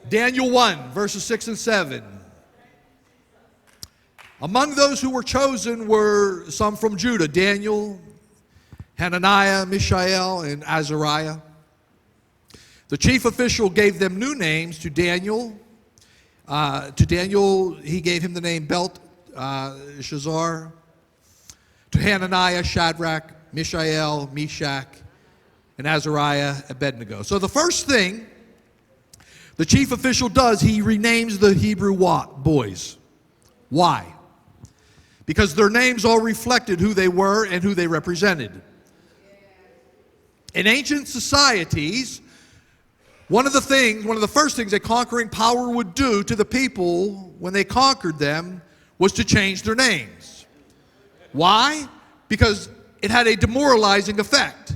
Daniel 1, verses 6 and 7. Among those who were chosen were some from Judah: Daniel, Hananiah, Mishael, and Azariah. The chief official gave them new names. To Daniel, he gave him the name Belteshazzar. To Hananiah, Shadrach, Mishael, Meshach, and Azariah, Abednego. So the first thing the chief official does, he renames the Hebrew boys. Why? Because their names all reflected who they were and who they represented. In ancient societies, one of the first things a conquering power would do to the people when they conquered them was to change their names. Why? Because it had a demoralizing effect.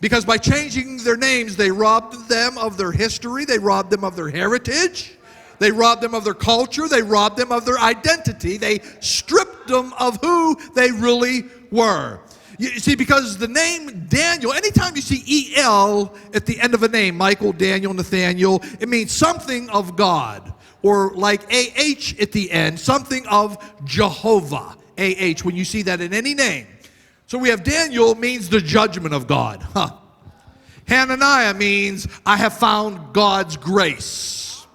Because by changing their names, they robbed them of their history, they robbed them of their heritage, they robbed them of their culture, they robbed them of their identity, they stripped them of who they really were. You see, because the name Daniel, anytime you see E-L at the end of a name, Michael, Daniel, Nathaniel, it means something of God. Or like A-H at the end, something of Jehovah, A-H, when you see that in any name. So we have Daniel means the judgment of God. Hananiah means I have found God's grace.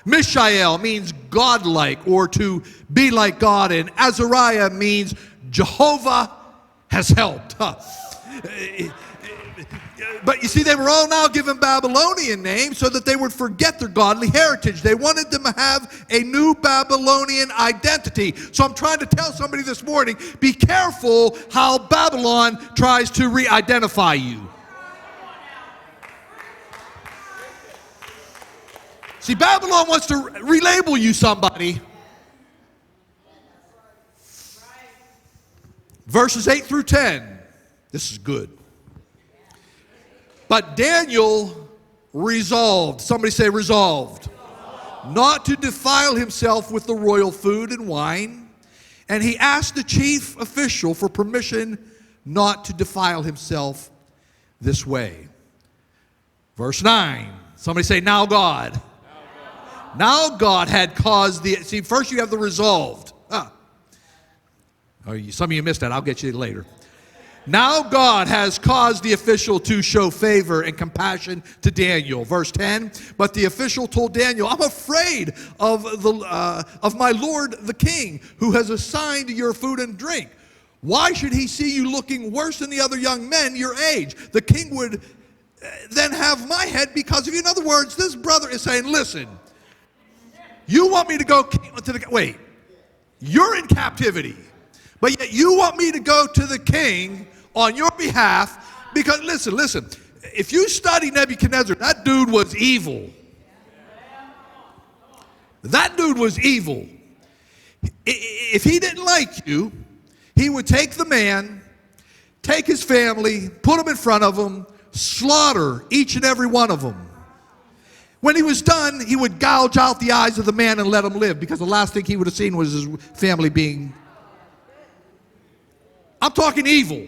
Mishael means godlike or to be like God. And Azariah means Jehovah has helped. But you see, they were all now given Babylonian names so that they would forget their godly heritage. They wanted them to have a new Babylonian identity. So I'm trying to tell somebody this morning, be careful how Babylon tries to re-identify you. See, Babylon wants to relabel you somebody. Verses 8 through 10. This is good. But Daniel resolved, somebody say resolved, not to defile himself with the royal food and wine. And he asked the chief official for permission not to defile himself this way. Verse 9, somebody say, now God. Now God had caused the, see, first you have the resolved. Oh, some of you missed that. I'll get you later. Now God has caused the official to show favor and compassion to Daniel. Verse 10, but the official told Daniel, I'm afraid of my lord the king, who has assigned your food and drink. Why should he see you looking worse than the other young men your age? The king would then have my head because of you. In other words, this brother is saying, listen, you want me to go to the, wait, you're in captivity, but yet you want me to go to the king on your behalf because, listen, if you study Nebuchadnezzar, that dude was evil. That dude was evil. If he didn't like you, he would take the man, take his family, put them in front of him, slaughter each and every one of them. When he was done, he would gouge out the eyes of the man and let him live, because the last thing he would have seen was his family being... I'm talking evil.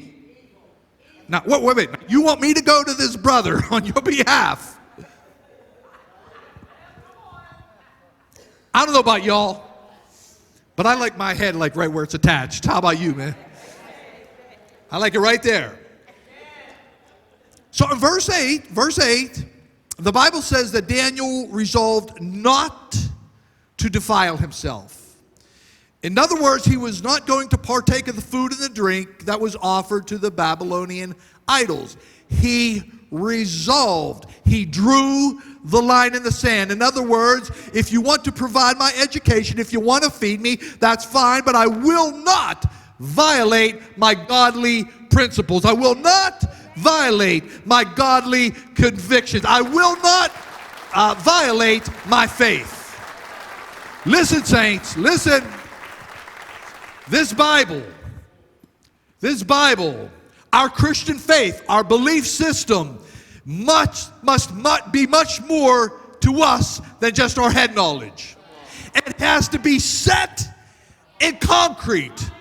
Now, wait. You want me to go to this brother on your behalf? I don't know about y'all, but I like my head like right where it's attached. How about you, man? I like it right there. So in verse 8, the Bible says that Daniel resolved not to defile himself. In other words, he was not going to partake of the food and the drink that was offered to the Babylonian idols. He resolved. He drew the line in the sand. In other words, if you want to provide my education, if you want to feed me, that's fine, but I will not violate my godly principles. I will not violate my godly convictions. I will not violate my faith. Listen, saints, listen. This Bible, our Christian faith, our belief system must be much more to us than just our head knowledge. And it has to be set in concrete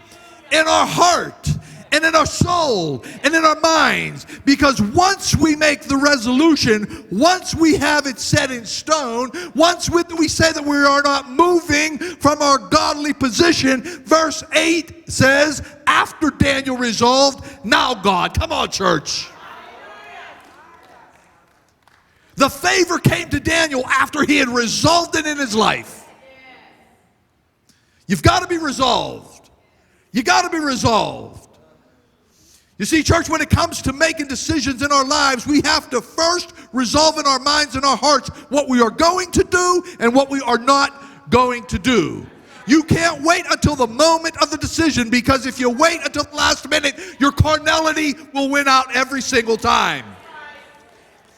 in our heart and in our soul and in our minds. Because once we make the resolution, once we have it set in stone, once we say that we are not moving from our godly position, verse 8 says, after Daniel resolved, now God. Come on, church. The favor came to Daniel after he had resolved it in his life. You've got to be resolved. You got to be resolved. You see, church, when it comes to making decisions in our lives, we have to first resolve in our minds and our hearts what we are going to do and what we are not going to do. You can't wait until the moment of the decision, because if you wait until the last minute, your carnality will win out every single time.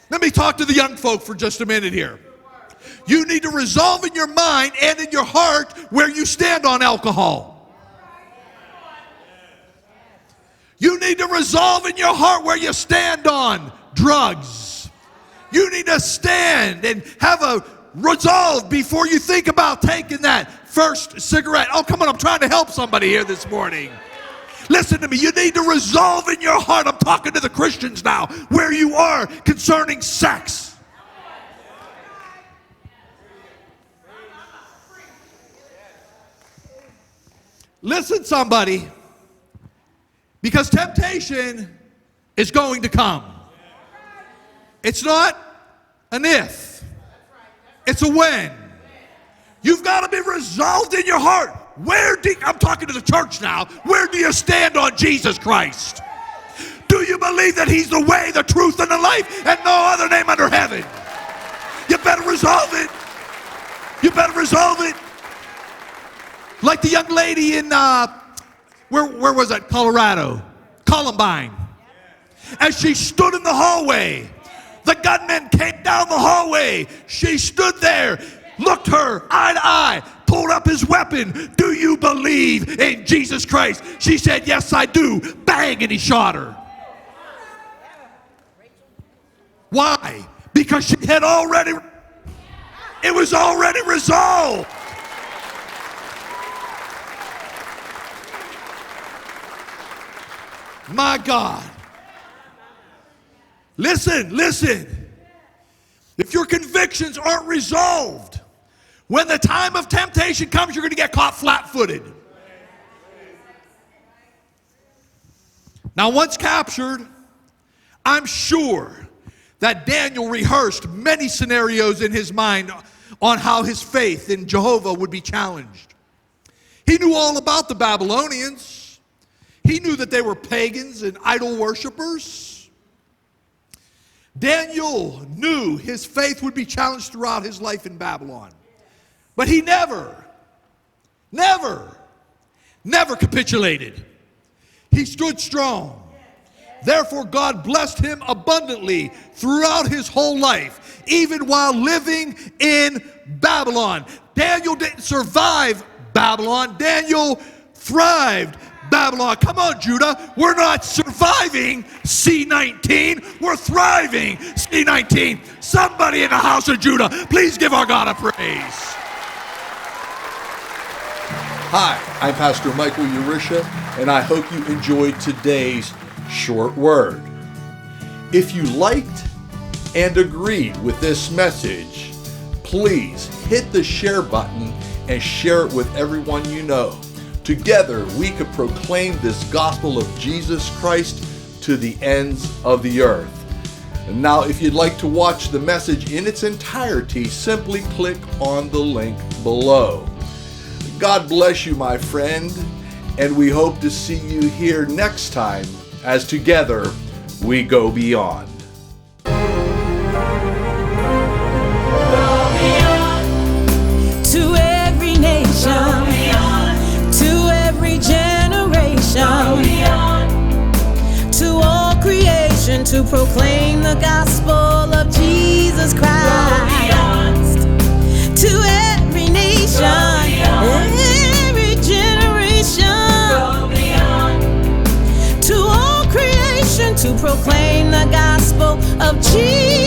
Let me talk to the young folk for just a minute here. You need to resolve in your mind and in your heart where you stand on alcohol. You need to resolve in your heart where you stand on drugs. You need to stand and have a resolve before you think about taking that first cigarette. Oh, come on, I'm trying to help somebody here this morning. Listen to me, you need to resolve in your heart, I'm talking to the Christians now, where you are concerning sex. Listen, somebody, because temptation is going to come. It's not an if, it's a when. You've got to be resolved in your heart. I'm talking to the church now. Where do you stand on Jesus Christ? Do you believe that he's the way, the truth, and the life, and no other name under heaven? You better resolve it. You better resolve it. Like the young lady in, where was that? Colorado. Columbine. As she stood in the hallway, the gunman came down the hallway. She stood there, looked her eye to eye, pulled up his weapon. Do you believe in Jesus Christ? She said, yes, I do. Bang, and he shot her. Why? Because she had already, it was already resolved. My God. Listen. If your convictions aren't resolved, when the time of temptation comes, you're going to get caught flat-footed. Now, once captured, I'm sure that Daniel rehearsed many scenarios in his mind on how his faith in Jehovah would be challenged. He knew all about the Babylonians. He knew that they were pagans and idol worshipers. Daniel knew his faith would be challenged throughout his life in Babylon. But he never capitulated. He stood strong. Therefore, God blessed him abundantly throughout his whole life, even while living in Babylon. Daniel didn't survive Babylon. Daniel thrived Babylon. Come on, Judah. We're not surviving C-19. We're thriving C-19. Somebody in the house of Judah, please give our God a praise. Hi, I'm Pastor Michael Urisha, and I hope you enjoyed today's short word. If you liked and agreed with this message, please hit the share button and share it with everyone you know. Together, we could proclaim this gospel of Jesus Christ to the ends of the earth. And now, if you'd like to watch the message in its entirety, simply click on the link below. God bless you, my friend, and we hope to see you here next time as together we go beyond. To every nation, to every generation, to all creation, to proclaim the gospel of Jesus Christ. To every nation, every generation, to all creation, to proclaim the gospel of Jesus.